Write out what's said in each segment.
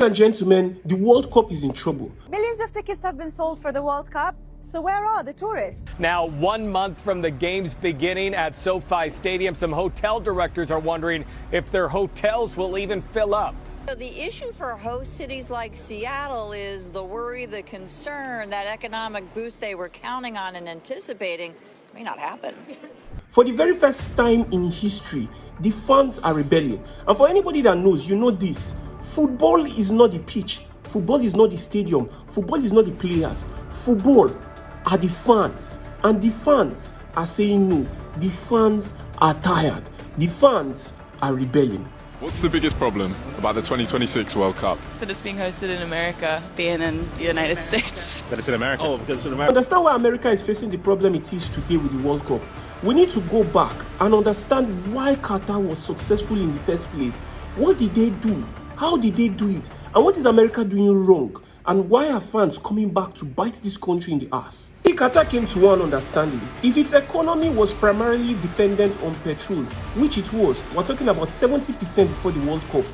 And gentlemen, the World Cup is in trouble. Millions of tickets have been sold for the World Cup. So where are the tourists? Now, 1 month from the games beginning at SoFi Stadium, some hotel directors are wondering if their hotels will even fill up. So the issue for host cities like Seattle is the worry, the concern that economic boost they were counting on and anticipating may not happen. For the very first time in history, the fans are rebelling. And for anybody that knows, you know this. Football is not the pitch. Football is not the stadium. Football is not the players. Football are the fans. And the fans are saying no. The fans are tired. The fans are rebelling. What's the biggest problem about the 2026 World Cup? That it's being hosted in America, being in the United States. That it's in America. Oh, because it's in I America. understand why America is facing the problem it is today with the World Cup. We need to go back and understand why Qatar was successful in the first place. What did they do? How did they do it? And what is America doing wrong? And why are fans coming back to bite this country in the ass? Qatar came to one understanding. If its economy was primarily dependent on petrol, which it was, we're talking about 70% before the World Cup,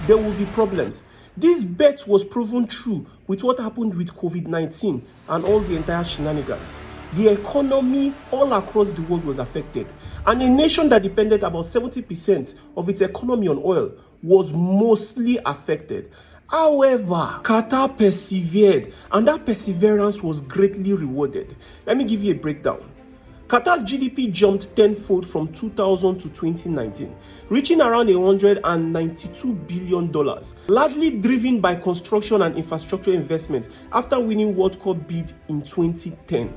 there will be problems. This bet was proven true with what happened with COVID-19 and all the entire shenanigans. The economy all across the world was affected. And a nation that depended about 70% of its economy on oil was mostly affected. However, Qatar persevered, and that perseverance was greatly rewarded. Let me give you a breakdown. Qatar's GDP jumped tenfold from 2000 to 2019, reaching around $192 billion, largely driven by construction and infrastructure investment after winning World Cup bid in 2010.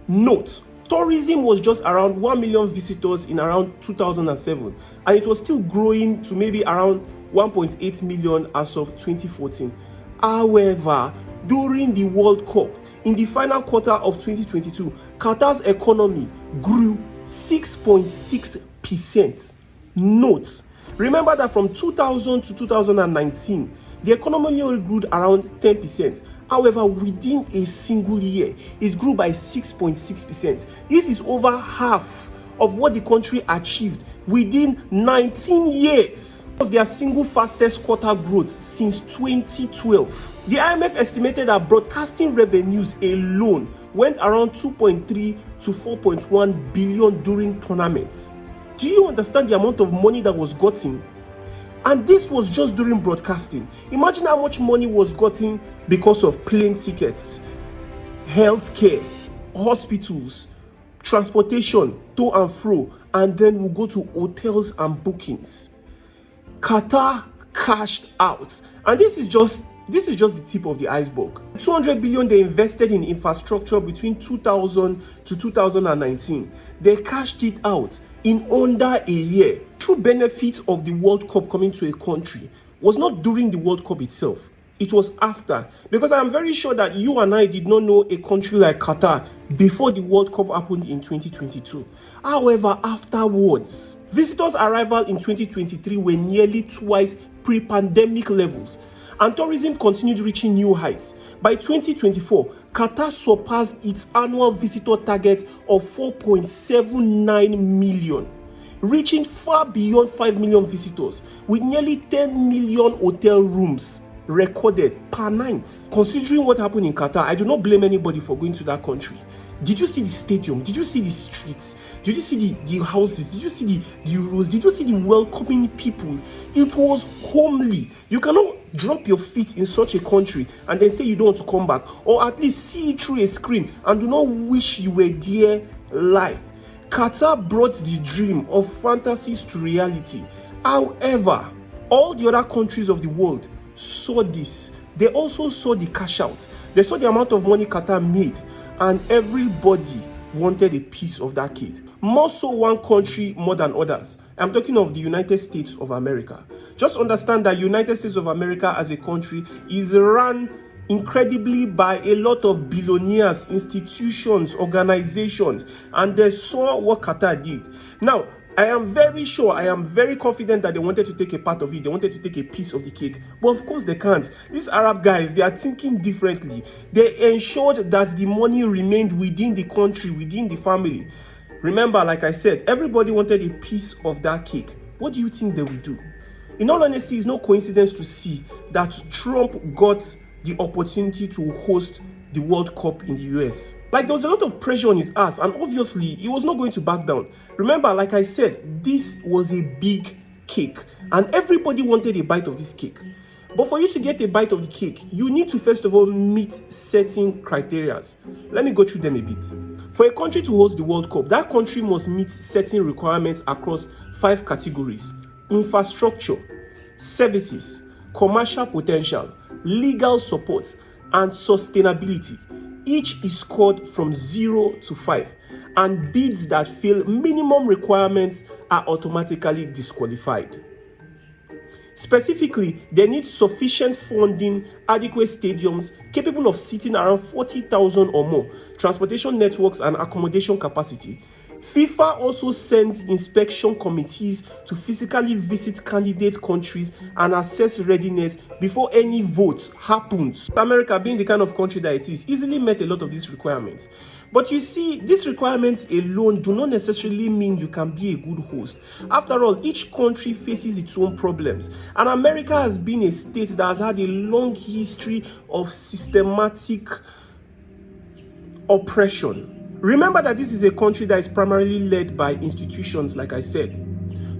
Note, tourism was just around 1 million visitors in around 2007, and it was still growing to maybe around 1.8 million as of 2014. However, during the World Cup, in the final quarter of 2022, Qatar's economy grew 6.6%. Note, remember that from 2000 to 2019, the economy only grew around 10%. However, within a single year, it grew by 6.6%. This is over half of what the country achieved within 19 years. It was their single fastest quarter growth since 2012. The IMF estimated that broadcasting revenues alone went around 2.3 to 4.1 billion during tournaments. Do you understand the amount of money that was gotten? And this was just during broadcasting. Imagine how much money was gotten because of plane tickets, healthcare, hospitals, transportation, to and fro, and then we'll go to hotels and bookings. Qatar cashed out, and this is just the tip of the iceberg. 200 billion they invested in infrastructure between 2000 to 2019. They cashed it out in under a year. True benefit of the World Cup coming to a country was not during the World Cup itself. It was after, because I am very sure that you and I did not know a country like Qatar before the World Cup happened in 2022. However, afterwards, visitors' arrival in 2023 were nearly twice pre-pandemic levels, and tourism continued reaching new heights. By 2024, Qatar surpassed its annual visitor target of 4.79 million, reaching far beyond 5 million visitors, with nearly 10 million hotel rooms recorded per night. Considering what happened in Qatar, I do not blame anybody for going to that country. Did you see the stadium? Did you see the streets? Did you see the houses? Did you see the roads? Did you see the welcoming people? It was homely. You cannot drop your feet in such a country and then say you don't want to come back, or at least see it through a screen and do not wish you were there live. Qatar brought the dream of fantasies to reality. However, all the other countries of the world saw this. They also saw the cash out. They saw the amount of money Qatar made, and everybody wanted a piece of that cake. More so one country more than others. I'm talking of the United States of America. Just understand that United States of America as a country is run incredibly by a lot of billionaires, institutions, organizations, and they saw what Qatar did. Now, I am very sure, I am very confident that they wanted to take a part of it. They wanted to take a piece of the cake. But of course they can't. These Arab guys, they are thinking differently. They ensured that the money remained within the country, within the family. Remember, like I said, everybody wanted a piece of that cake. What do you think they will do? In all honesty, it's no coincidence to see that Trump got the opportunity to host the World Cup in the US. Like, there was a lot of pressure on his ass, and obviously he was not going to back down. Remember, like I said, this was a big cake, and everybody wanted a bite of this cake. But for you to get a bite of the cake, you need to first of all meet certain criteria. Let me go through them a bit. For a country to host the World Cup, that country must meet certain requirements across 5 categories: infrastructure, services, commercial potential, legal support, and sustainability. Each is scored from 0 to 5, and bids that fail minimum requirements are automatically disqualified. Specifically, they need sufficient funding, adequate stadiums capable of seating around 40,000 or more, transportation networks, and accommodation capacity. FIFA also sends inspection committees to physically visit candidate countries and assess readiness before any vote happens. America, being the kind of country that it is, easily met a lot of these requirements. But you see, these requirements alone do not necessarily mean you can be a good host. After all, each country faces its own problems, and America has been a state that has had a long history of systematic oppression. Remember that this is a country that is primarily led by institutions, like I said.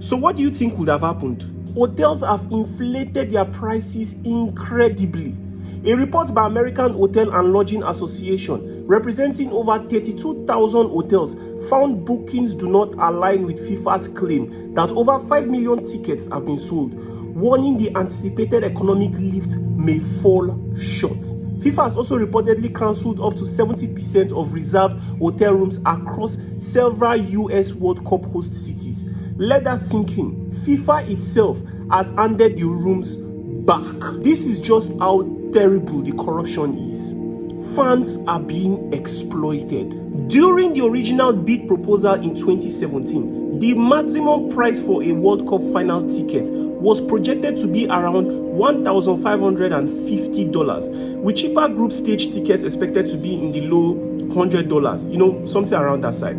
So what do you think would have happened? Hotels have inflated their prices incredibly. A report by American Hotel and Lodging Association, representing over 32,000 hotels, found bookings do not align with FIFA's claim that over 5 million tickets have been sold, warning the anticipated economic lift may fall short. FIFA has also reportedly cancelled up to 70% of reserved hotel rooms across several US World Cup host cities. Let that sink in. FIFA itself has handed the rooms back. This is just how terrible the corruption is. Fans are being exploited. During the original bid proposal in 2017, the maximum price for a World Cup final ticket was projected to be around $1,550, with cheaper group stage tickets expected to be in the low $100, something around that side.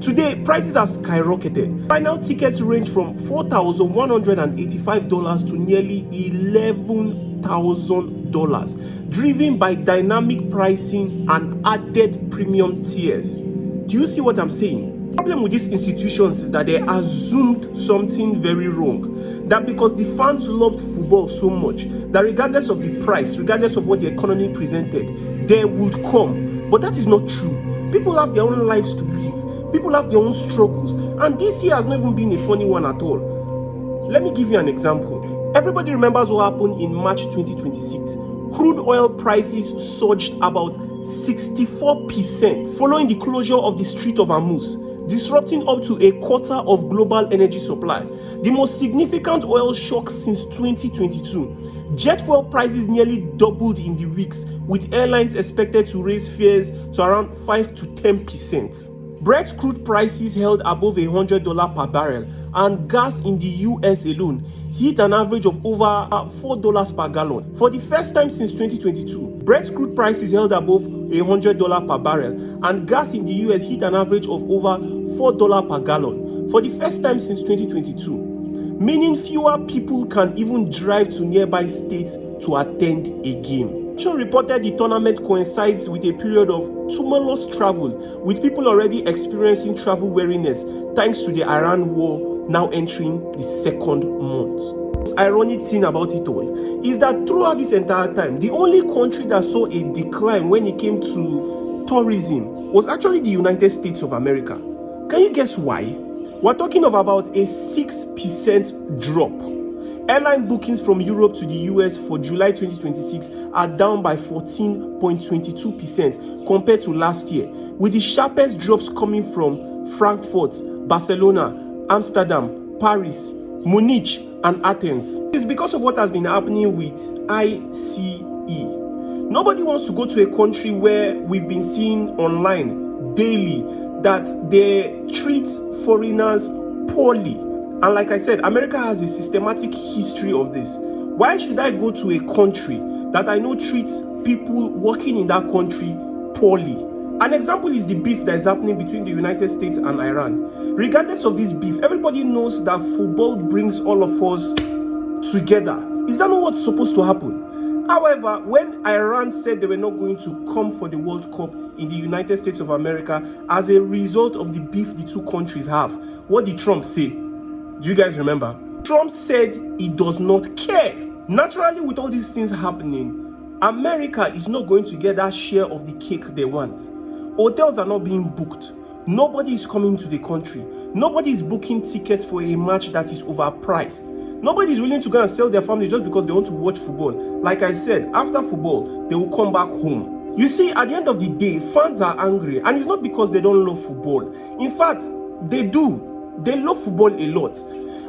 Today, prices have skyrocketed. Final tickets range from $4,185 to nearly $11,000, driven by dynamic pricing and added premium tiers. Do you see what I'm saying? The problem with these institutions is that they assumed something very wrong. That because the fans loved football so much, that regardless of the price, regardless of what the economy presented, they would come. But that is not true. People have their own lives to live. People have their own struggles. And this year has not even been a funny one at all. Let me give you an example. Everybody remembers what happened in March 2026. Crude oil prices surged about 64% following the closure of the Strait of Hormuz, disrupting up to a quarter of global energy supply, the most significant oil shock since 2022. Jet fuel prices nearly doubled in the weeks, with airlines expected to raise fares to around 5 to 10%. Brent crude prices held above $100 per barrel, and gas in the US alone hit an average of over $4 per gallon. For the first time since 2022, Brent crude prices held above $100 per barrel, and gas in the US hit an average of over $4 per gallon. For the first time since 2022, meaning fewer people can even drive to nearby states to attend a game. Nation reported the tournament coincides with a period of tumultuous travel, with people already experiencing travel weariness thanks to the Iran war now entering the second month. The ironic thing about it all is that throughout this entire time, the only country that saw a decline when it came to tourism was actually the United States of America. Can you guess why? We're talking of about a 6% drop. Airline bookings from Europe to the US for July 2026 are down by 14.22% compared to last year, with the sharpest drops coming from Frankfurt, Barcelona, Amsterdam, Paris, Munich, and Athens. It's because of what has been happening with ICE. Nobody wants to go to a country where we've been seeing online daily that they treat foreigners poorly. And like I said, America has a systematic history of this. Why should I go to a country that I know treats people working in that country poorly? An example is the beef that is happening between the United States and Iran. Regardless of this beef, everybody knows that football brings all of us together. Is that not what's supposed to happen? However, when Iran said they were not going to come for the World Cup in the United States of America as a result of the beef the two countries have, what did Trump say? Do you guys remember? Trump said he does not care. Naturally, with all these things happening, America is not going to get that share of the cake they want. Hotels are not being booked. Nobody is coming to the country. Nobody is booking tickets for a match that is overpriced. Nobody is willing to go and sell their family just because they want to watch football. Like I said, after football, they will come back home. You see, at the end of the day, fans are angry, and it's not because they don't love football. In fact, they do. They love football a lot.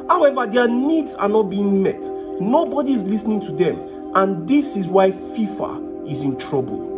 However, their needs are not being met. Nobody is listening to them, and this is why FIFA is in trouble.